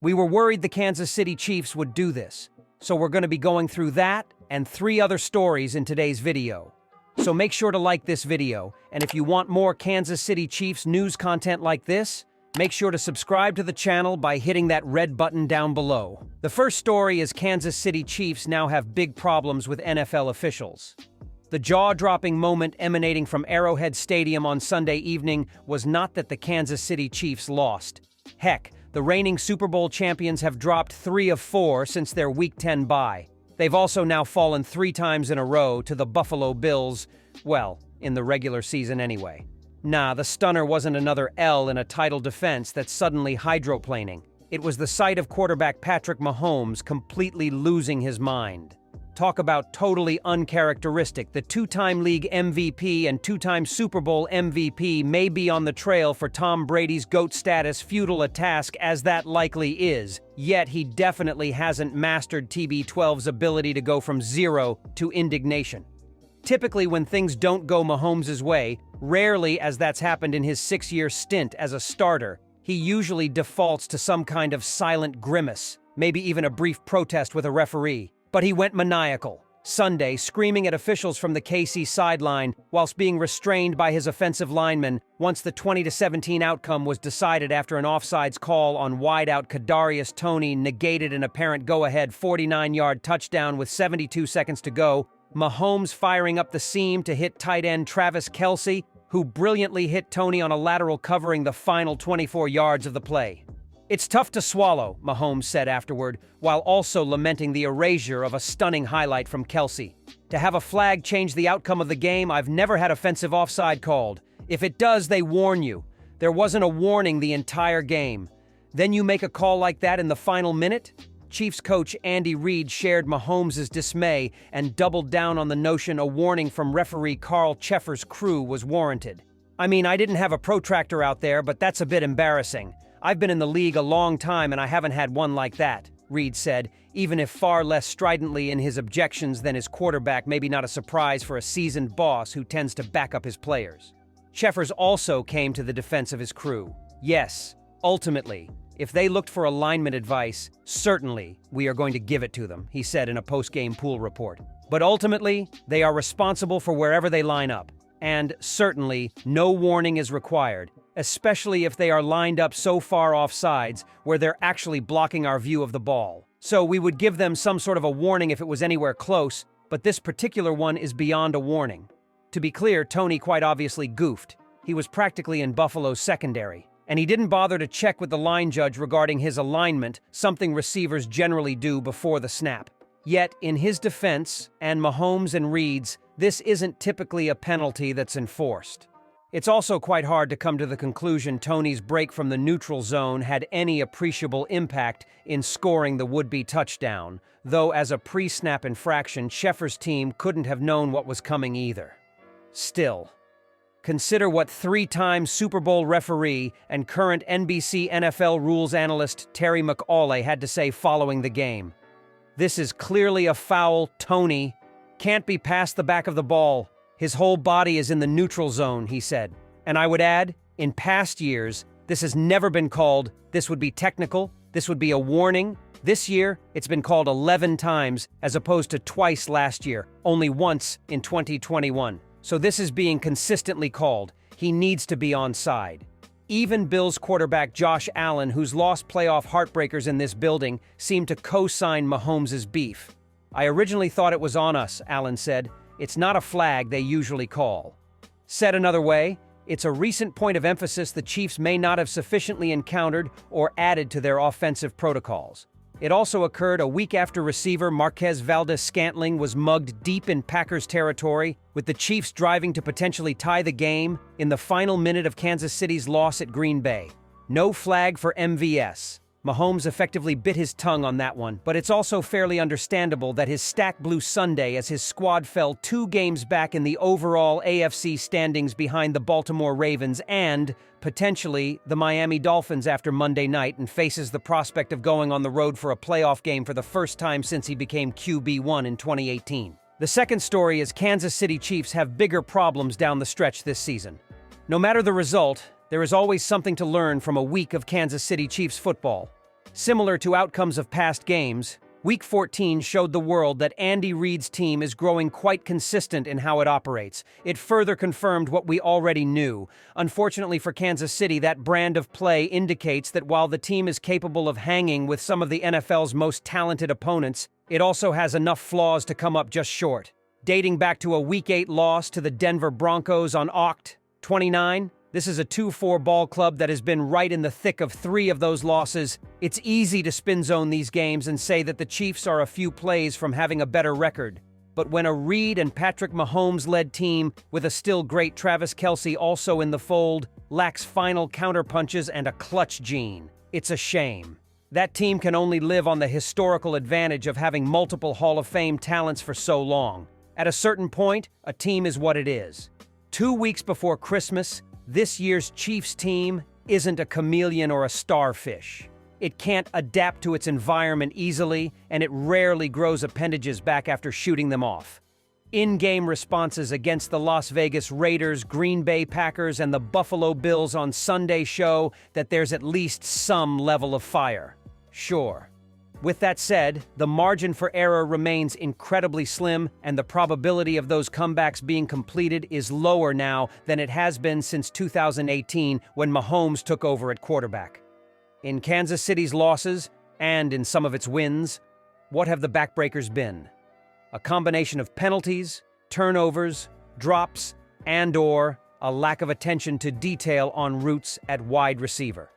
We were worried the Kansas City Chiefs would do this, so we're going to be going through that and 3 other stories in today's video. So make sure to like this video, and if you want more Kansas City Chiefs news content like this, make sure to subscribe to the channel by hitting that red button down below. The first story is Kansas City Chiefs now have big problems with NFL officials. The jaw-dropping moment emanating from Arrowhead Stadium on Sunday evening was not that the Kansas City Chiefs lost. Heck, the reigning Super Bowl champions have dropped 3 of 4 since their Week 10 bye. They've also now fallen 3 times in a row to the Buffalo Bills, well, in the regular season anyway. Nah, the stunner wasn't another L in a title defense that's suddenly hydroplaning. It was the sight of quarterback Patrick Mahomes completely losing his mind. Talk about totally uncharacteristic. The 2-time league MVP and 2-time Super Bowl MVP may be on the trail for Tom Brady's GOAT status, futile a task as that likely is, yet he definitely hasn't mastered TB12's ability to go from zero to indignation. Typically, when things don't go Mahomes' way, rarely as that's happened in his 6-year stint as a starter, he usually defaults to some kind of silent grimace, maybe even a brief protest with a referee. But he went maniacal, Sunday, screaming at officials from the KC sideline whilst being restrained by his offensive linemen once the 20-17 outcome was decided after an offsides call on wideout Kadarius Toney negated an apparent go-ahead 49-yard touchdown with 72 seconds to go. Mahomes firing up the seam to hit tight end Travis Kelce, who brilliantly hit Toney on a lateral covering the final 24 yards of the play. "It's tough to swallow," Mahomes said afterward, while also lamenting the erasure of a stunning highlight from Kelce. "To have a flag change the outcome of the game, I've never had offensive offside called. If it does, they warn you. There wasn't a warning the entire game. Then you make a call like that in the final minute?" Chiefs coach Andy Reid shared Mahomes' dismay and doubled down on the notion a warning from referee Carl Cheffers' crew was warranted. "I mean, I didn't have a protractor out there, but that's a bit embarrassing. I've been in the league a long time and I haven't had one like that," Reid said, even if far less stridently in his objections than his quarterback, maybe not a surprise for a seasoned boss who tends to back up his players. Cheffers also came to the defense of his crew. "Yes, ultimately, if they looked for alignment advice, certainly we are going to give it to them," he said in a post-game pool report. "But ultimately, they are responsible for wherever they line up. And certainly, no warning is required, especially if they are lined up so far off sides where they're actually blocking our view of the ball. So we would give them some sort of a warning if it was anywhere close, but this particular one is beyond a warning." To be clear, Toney quite obviously goofed. He was practically in Buffalo's secondary, and he didn't bother to check with the line judge regarding his alignment, something receivers generally do before the snap. Yet, in his defense, and Mahomes and Reid's, this isn't typically a penalty that's enforced. It's also quite hard to come to the conclusion Toney's break from the neutral zone had any appreciable impact in scoring the would-be touchdown, though as a pre-snap infraction, Cheffers' team couldn't have known what was coming either. Still, consider what 3-time Super Bowl referee and current NBC NFL rules analyst Terry McAulay had to say following the game. "This is clearly a foul. Toney can't be past the back of the ball. His whole body is in the neutral zone," he said. "And I would add, in past years, this has never been called. This would be technical. This would be a warning. This year, it's been called 11 times as opposed to twice last year, only once in 2021. So this is being consistently called. He needs to be onside." Even Bills quarterback Josh Allen, who's lost playoff heartbreakers in this building, seemed to co-sign Mahomes' beef. "I originally thought it was on us," Allen said. "It's not a flag they usually call." Said another way, it's a recent point of emphasis the Chiefs may not have sufficiently encountered or added to their offensive protocols. It also occurred a week after receiver Marquez Valdes-Scantling was mugged deep in Packers territory, with the Chiefs driving to potentially tie the game in the final minute of Kansas City's loss at Green Bay. No flag for MVS. Mahomes effectively bit his tongue on that one, but it's also fairly understandable that his stack blew Sunday as his squad fell 2 games back in the overall AFC standings behind the Baltimore Ravens and, potentially, the Miami Dolphins after Monday night and faces the prospect of going on the road for a playoff game for the first time since he became QB1 in 2018. The second story is Kansas City Chiefs have bigger problems down the stretch this season. No matter the result, there is always something to learn from a week of Kansas City Chiefs football. Similar to outcomes of past games, Week 14 showed the world that Andy Reid's team is growing quite consistent in how it operates. It further confirmed what we already knew. Unfortunately for Kansas City, that brand of play indicates that while the team is capable of hanging with some of the NFL's most talented opponents, it also has enough flaws to come up just short. Dating back to a Week 8 loss to the Denver Broncos on Oct. 29, this is a 2-4 ball club that has been right in the thick of 3 of those losses. It's easy to spin zone these games and say that the Chiefs are a few plays from having a better record. But when a Reid and Patrick Mahomes-led team, with a still great Travis Kelce also in the fold, lacks final counterpunches and a clutch gene, it's a shame. That team can only live on the historical advantage of having multiple Hall of Fame talents for so long. At a certain point, a team is what it is. 2 weeks before Christmas, this year's Chiefs team isn't a chameleon or a starfish. It can't adapt to its environment easily, and it rarely grows appendages back after shooting them off. In-game responses against the Las Vegas Raiders, Green Bay Packers, and the Buffalo Bills on Sunday show that there's at least some level of fire. Sure. With that said, the margin for error remains incredibly slim, and the probability of those comebacks being completed is lower now than it has been since 2018 when Mahomes took over at quarterback. In Kansas City's losses, and in some of its wins, what have the backbreakers been? A combination of penalties, turnovers, drops, and/or a lack of attention to detail en routes at wide receiver.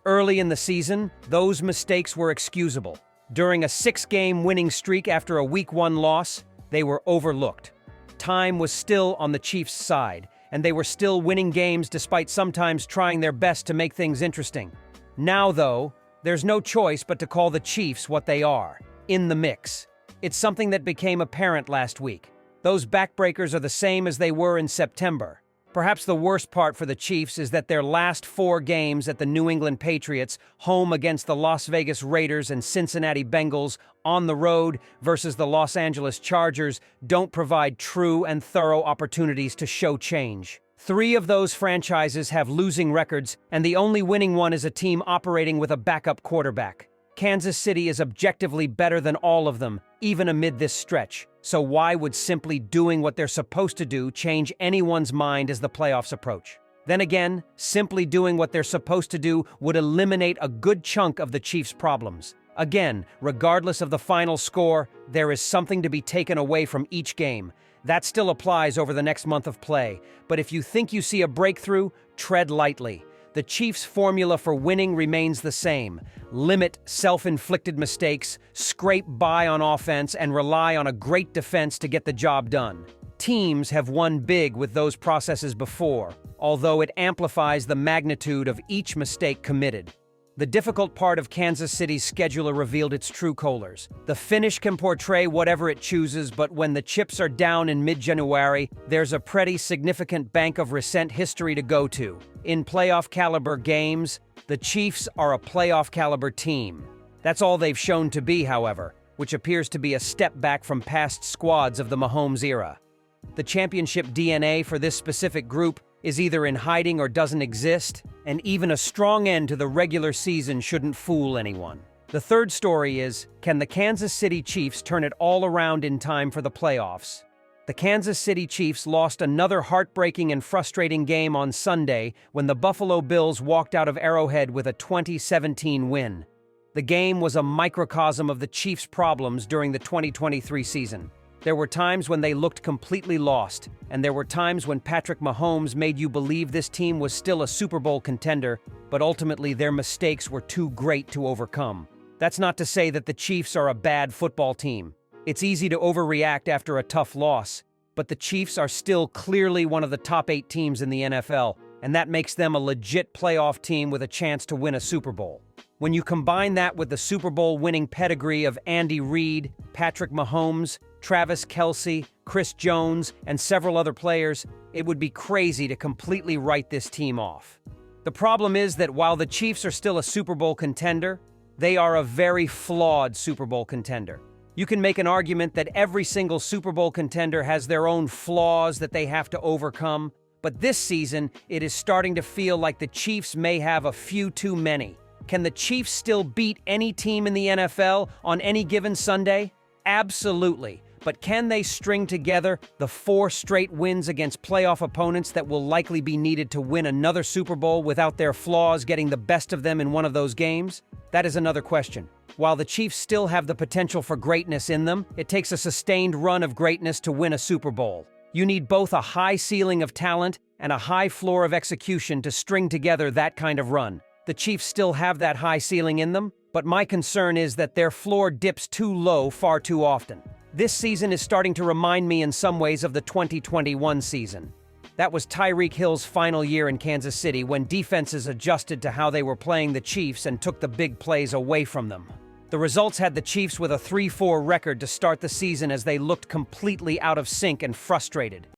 Early in the season, those mistakes were excusable. During a 6-game winning streak after a Week 1 loss, they were overlooked. Time was still on the Chiefs' side, and they were still winning games despite sometimes trying their best to make things interesting. Now, though, there's no choice but to call the Chiefs what they are, in the mix. It's something that became apparent last week. Those backbreakers are the same as they were in September. Perhaps the worst part for the Chiefs is that their last 4 games at the New England Patriots, home against the Las Vegas Raiders and Cincinnati Bengals, on the road versus the Los Angeles Chargers, don't provide true and thorough opportunities to show change. 3 of those franchises have losing records, and the only winning one is a team operating with a backup quarterback. Kansas City is objectively better than all of them, even amid this stretch. So why would simply doing what they're supposed to do change anyone's mind as the playoffs approach? Then again, simply doing what they're supposed to do would eliminate a good chunk of the Chiefs' problems. Again, regardless of the final score, there is something to be taken away from each game. That still applies over the next month of play. But if you think you see a breakthrough, tread lightly. The Chiefs' formula for winning remains the same. Limit self-inflicted mistakes, scrape by on offense, and rely on a great defense to get the job done. Teams have won big with those processes before, although it amplifies the magnitude of each mistake committed. The difficult part of Kansas City's scheduler revealed its true colors. The finish can portray whatever it chooses, but when the chips are down in mid-January, there's a pretty significant bank of recent history to go to. In playoff-caliber games, the Chiefs are a playoff-caliber team. That's all they've shown to be, however, which appears to be a step back from past squads of the Mahomes era. The championship DNA for this specific group is either in hiding or doesn't exist, and even a strong end to the regular season shouldn't fool anyone. The third story is, can the Kansas City Chiefs turn it all around in time for the playoffs? The Kansas City Chiefs lost another heartbreaking and frustrating game on Sunday when the Buffalo Bills walked out of Arrowhead with a 2017 win. The game was a microcosm of the Chiefs' problems during the 2023 season. There were times when they looked completely lost, and there were times when Patrick Mahomes made you believe this team was still a Super Bowl contender, but ultimately their mistakes were too great to overcome. That's not to say that the Chiefs are a bad football team. It's easy to overreact after a tough loss, but the Chiefs are still clearly one of the top 8 teams in the NFL, and that makes them a legit playoff team with a chance to win a Super Bowl. When you combine that with the Super Bowl winning pedigree of Andy Reid, Patrick Mahomes, Travis Kelce, Chris Jones, and several other players, it would be crazy to completely write this team off. The problem is that while the Chiefs are still a Super Bowl contender, they are a very flawed Super Bowl contender. You can make an argument that every single Super Bowl contender has their own flaws that they have to overcome, but this season, it is starting to feel like the Chiefs may have a few too many. Can the Chiefs still beat any team in the NFL on any given Sunday? Absolutely. But can they string together the 4 straight wins against playoff opponents that will likely be needed to win another Super Bowl without their flaws getting the best of them in one of those games? That is another question. While the Chiefs still have the potential for greatness in them, it takes a sustained run of greatness to win a Super Bowl. You need both a high ceiling of talent and a high floor of execution to string together that kind of run. The Chiefs still have that high ceiling in them, but my concern is that their floor dips too low far too often. This season is starting to remind me in some ways of the 2021 season. That was Tyreek Hill's final year in Kansas City when defenses adjusted to how they were playing the Chiefs and took the big plays away from them. The results had the Chiefs with a 3-4 record to start the season as they looked completely out of sync and frustrated.